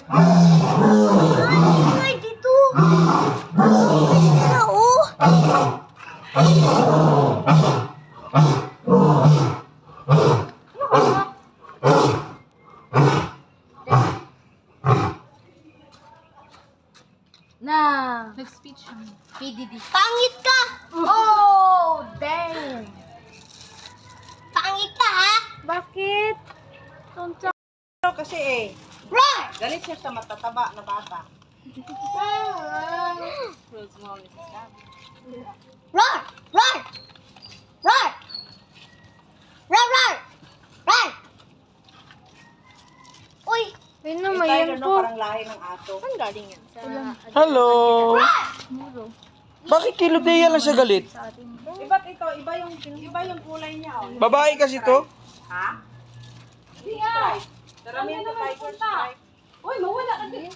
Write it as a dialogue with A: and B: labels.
A: Ay, dito. Ay, na, oh. Na.
B: Nag-speech siya.
A: PDD. Pangit ka!
B: Oh, dang!
A: Pangit ka, ha?
B: Bakit? Tonto.
C: Kasi eh,
A: Roar!
C: galit siya sa matataba na bata.
A: Roar! Roar! Roar! Roar, roar! Roar! Uy!
B: Ayun
C: Eh,
B: naman,
C: tayo
B: yan
C: no,
B: po.
C: parang lahi ng aso.
B: Saan galing yan? Sa
D: Hello!
B: muro.
D: Bakit kilo Dea lang siya galit?
B: Sa ating
C: Iba't ito, iba yung kulay niya. Oh.
D: Babae kasi to?
C: Ha? Hindi nga. Karamihan sa tiger stripe. Uy, mawala ka din.